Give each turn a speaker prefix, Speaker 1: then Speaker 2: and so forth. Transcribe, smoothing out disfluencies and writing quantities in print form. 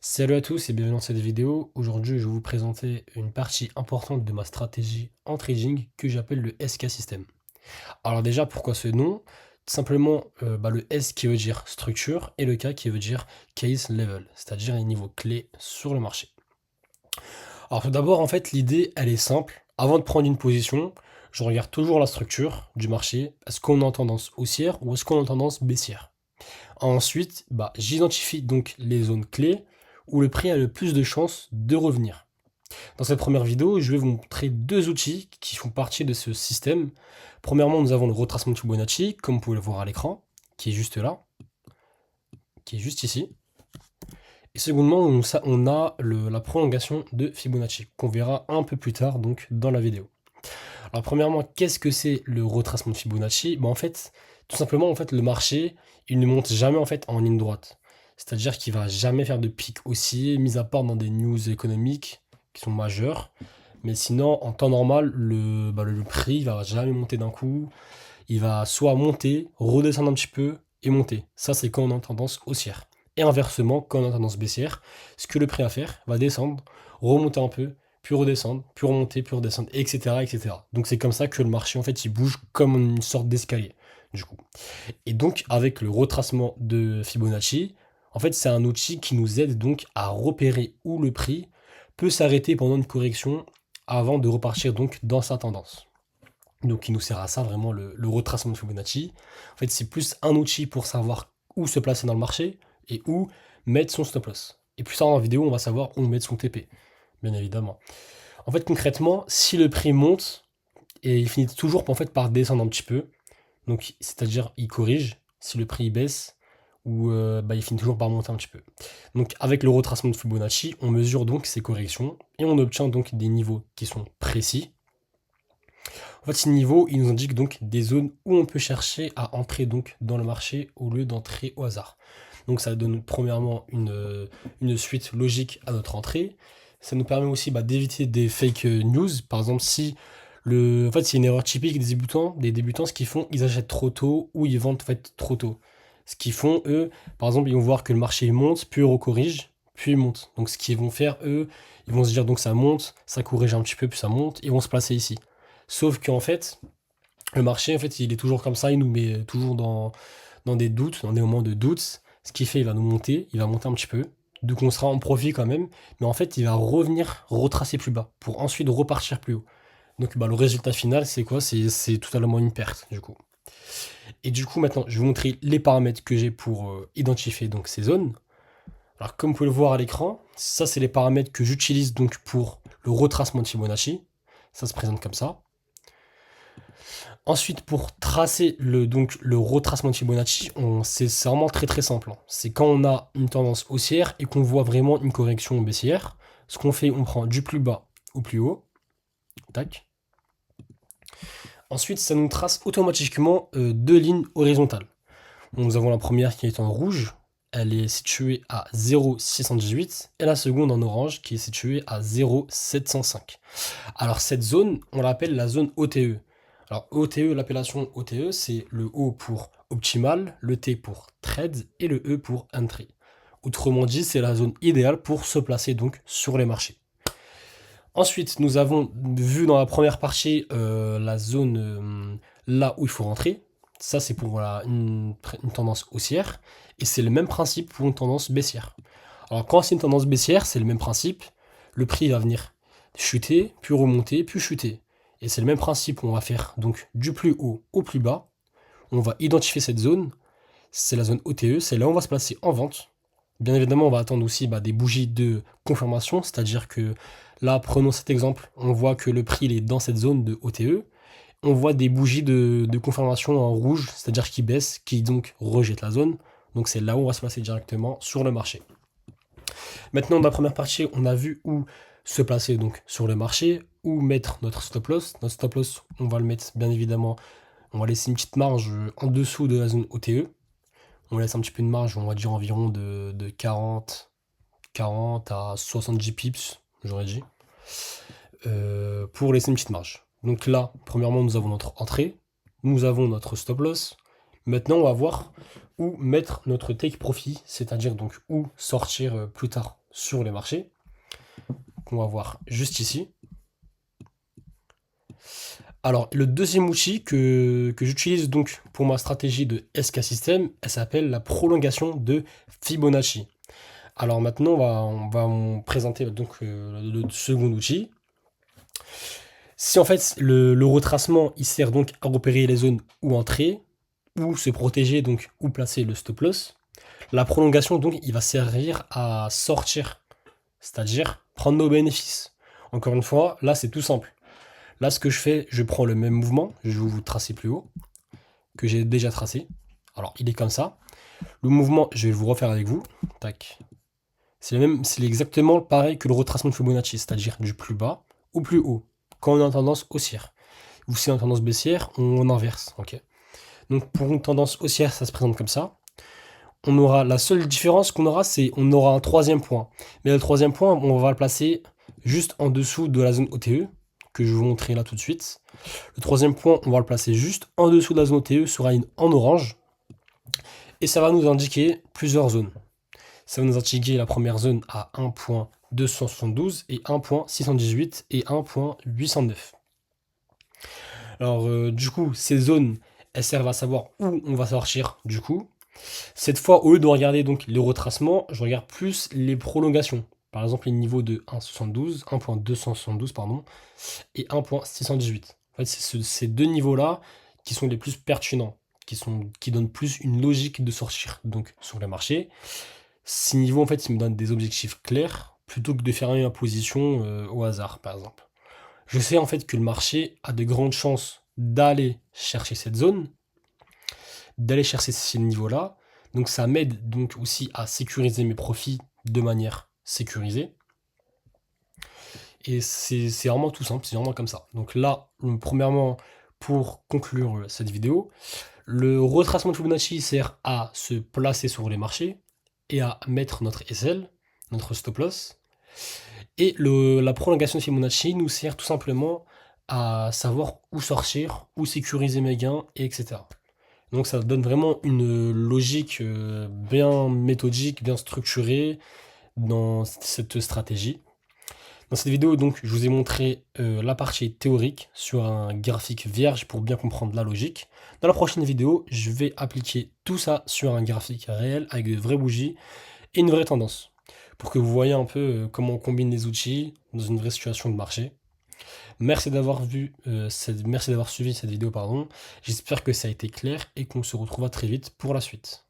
Speaker 1: Salut à tous et bienvenue dans cette vidéo. Aujourd'hui, je vais vous présenter une partie importante de ma stratégie en trading que j'appelle le SK System. Alors déjà, pourquoi ce nom? Tout simplement, le S qui veut dire structure et le K qui veut dire case level, c'est-à-dire les niveaux clés sur le marché. Alors tout d'abord, en fait, l'idée, elle est simple. Avant de prendre une position, je regarde toujours la structure du marché. Est-ce qu'on est en tendance haussière ou est-ce qu'on est en tendance baissière? Ensuite, j'identifie donc les zones clés où le prix a le plus de chances de revenir. Dans cette première vidéo, je vais vous montrer deux outils qui font partie de ce système. Premièrement, nous avons le retracement de Fibonacci, comme vous pouvez le voir à l'écran, qui est juste là, qui est juste ici. Et secondement, on a la prolongation de Fibonacci, qu'on verra un peu plus tard donc dans la vidéo. Alors premièrement, qu'est-ce que c'est le retracement de Fibonacci? En fait, tout simplement, en fait, le marché, il ne monte jamais en fait en ligne droite. C'est-à-dire qu'il va jamais faire de pic haussier, mis à part dans des news économiques qui sont majeures. Mais sinon, en temps normal, le prix il va jamais monter d'un coup. Il va soit monter, redescendre un petit peu et monter. Ça, c'est quand on est en tendance haussière. Et inversement, quand on est en tendance baissière, ce que le prix va faire va descendre, remonter un peu, puis redescendre, puis remonter, puis redescendre, etc., etc. Donc c'est comme ça que le marché, en fait, il bouge comme une sorte d'escalier, du coup. Et donc, avec le retracement de Fibonacci, en fait, c'est un outil qui nous aide donc à repérer où le prix peut s'arrêter pendant une correction avant de repartir donc dans sa tendance. Donc, il nous sert à ça vraiment le retracement de Fibonacci. En fait, c'est plus un outil pour savoir où se placer dans le marché et où mettre son stop loss. Et plus tard dans la vidéo, on va savoir où mettre son TP, bien évidemment. En fait, concrètement, si le prix monte et il finit toujours en fait par descendre un petit peu, donc c'est-à-dire il corrige si le prix baisse ou il finit toujours par monter un petit peu. Donc avec le retracement de Fibonacci, on mesure donc ces corrections et on obtient donc des niveaux qui sont précis. En fait, ces niveaux, ils nous indiquent donc des zones où on peut chercher à entrer donc dans le marché au lieu d'entrer au hasard. Donc ça donne premièrement une suite logique à notre entrée. Ça nous permet aussi d'éviter des fake news. Par exemple, si en fait, c'est une erreur typique des débutants, ce qu'ils font, ils achètent trop tôt ou ils vendent en fait trop tôt. Ce qu'ils font, eux, par exemple, ils vont voir que le marché monte, puis recorrige, puis il monte. Donc ce qu'ils vont faire, eux, ils vont se dire donc ça monte, ça corrige un petit peu, puis ça monte, ils vont se placer ici. Sauf qu'en fait, le marché, en fait, il est toujours comme ça, il nous met toujours dans des doutes, dans des moments de doute. Ce qui fait, il va monter un petit peu. Donc on sera en profit quand même, mais en fait, il va revenir retracer plus bas pour ensuite repartir plus haut. Donc le résultat final, c'est quoi? C'est totalement une perte, du coup. Et du coup, maintenant, je vais vous montrer les paramètres que j'ai pour identifier donc ces zones. Alors, comme vous pouvez le voir à l'écran, ça, c'est les paramètres que j'utilise donc pour le retracement de Fibonacci. Ça se présente comme ça. Ensuite, pour tracer le retracement de Fibonacci, c'est vraiment très très simple, hein. C'est quand on a une tendance haussière et qu'on voit vraiment une correction baissière. Ce qu'on fait, on prend du plus bas au plus haut. Tac. Ensuite, ça nous trace automatiquement deux lignes horizontales. Nous avons la première qui est en rouge, elle est située à 0,618 et la seconde en orange qui est située à 0,705. Alors cette zone, on l'appelle la zone OTE. Alors OTE, l'appellation OTE, c'est le O pour optimal, le T pour trade et le E pour entry. Autrement dit, c'est la zone idéale pour se placer donc sur les marchés. Ensuite, nous avons vu dans la première partie la zone là où il faut rentrer. Ça, c'est pour une tendance haussière. Et c'est le même principe pour une tendance baissière. Alors, quand c'est une tendance baissière, c'est le même principe. Le prix va venir chuter, puis remonter, puis chuter. Et c'est le même principe. On va faire donc du plus haut au plus bas. On va identifier cette zone. C'est la zone OTE. C'est là où on va se placer en vente. Bien évidemment, on va attendre aussi des bougies de confirmation. C'est-à-dire que là, prenons cet exemple. On voit que le prix il est dans cette zone de OTE. On voit des bougies de confirmation en rouge, c'est-à-dire qui baissent, qui donc rejettent la zone. Donc c'est là où on va se placer directement sur le marché. Maintenant, dans la première partie, on a vu où se placer donc sur le marché, où mettre notre stop loss. Notre stop loss, on va le mettre bien évidemment, on va laisser une petite marge en dessous de la zone OTE. On laisse un petit peu de marge, on va dire environ de 40 à 70 pips, j'aurais dit, pour laisser une petite marge. Donc là, premièrement, nous avons notre entrée, nous avons notre stop loss. Maintenant, on va voir où mettre notre take profit, c'est-à-dire donc où sortir plus tard sur les marchés, qu'on va voir juste ici. Alors, le deuxième outil que j'utilise donc pour ma stratégie de SK System, elle s'appelle la prolongation de Fibonacci. Alors maintenant, on va présenter donc le second outil. Si en fait le retracement il sert donc à repérer les zones où entrer, ou se protéger donc où placer le stop loss, la prolongation donc il va servir à sortir, c'est-à-dire prendre nos bénéfices. Encore une fois, là c'est tout simple. Là ce que je fais, je prends le même mouvement, je vais vous tracer plus haut, que j'ai déjà tracé. Alors il est comme ça. Le mouvement, je vais vous refaire avec vous. Tac. C'est exactement pareil que le retracement de Fibonacci, c'est-à-dire du plus bas au plus haut, quand on est en tendance haussière. Ou si on est en tendance baissière, on inverse. Ok. Donc pour une tendance haussière, ça se présente comme ça. On aura la seule différence qu'on aura, c'est on aura un troisième point. Mais le troisième point, on va le placer juste en dessous de la zone OTE, que je vais vous montrer là tout de suite. Le troisième point, on va le placer juste en dessous de la zone OTE sur une en orange. Et ça va nous indiquer plusieurs zones. Ça va nous indiquer la première zone à 1.272 et 1.618 et 1.809. Alors du coup, ces zones, elles servent à savoir où on va sortir du coup. Cette fois, au lieu de regarder donc les retracements, je regarde plus les prolongations. Par exemple, les niveaux de 1.272 pardon, et 1.618. En fait, c'est ces deux niveaux-là qui sont les plus pertinents, qui donnent plus une logique de sortir donc sur le marché. Ces niveaux, en fait, ils me donnent des objectifs clairs plutôt que de faire une position au hasard, par exemple. Je sais en fait que le marché a de grandes chances d'aller chercher cette zone, d'aller chercher ces niveaux-là. Donc ça m'aide donc aussi à sécuriser mes profits de manière sécurisée. Et c'est vraiment tout simple, c'est vraiment comme ça. Donc là, premièrement, pour conclure cette vidéo, le retracement de Fibonacci sert à se placer sur les marchés et à mettre notre SL, notre stop loss. Et la prolongation de Fibonacci nous sert tout simplement à savoir où sortir, où sécuriser mes gains, etc. Donc ça donne vraiment une logique bien méthodique, bien structurée dans cette stratégie. Dans cette vidéo, donc, je vous ai montré la partie théorique sur un graphique vierge pour bien comprendre la logique. Dans la prochaine vidéo, je vais appliquer tout ça sur un graphique réel avec de vraies bougies et une vraie tendance pour que vous voyez un peu comment on combine les outils dans une vraie situation de marché. Merci d'avoir suivi cette vidéo, pardon. J'espère que ça a été clair et qu'on se retrouvera très vite pour la suite.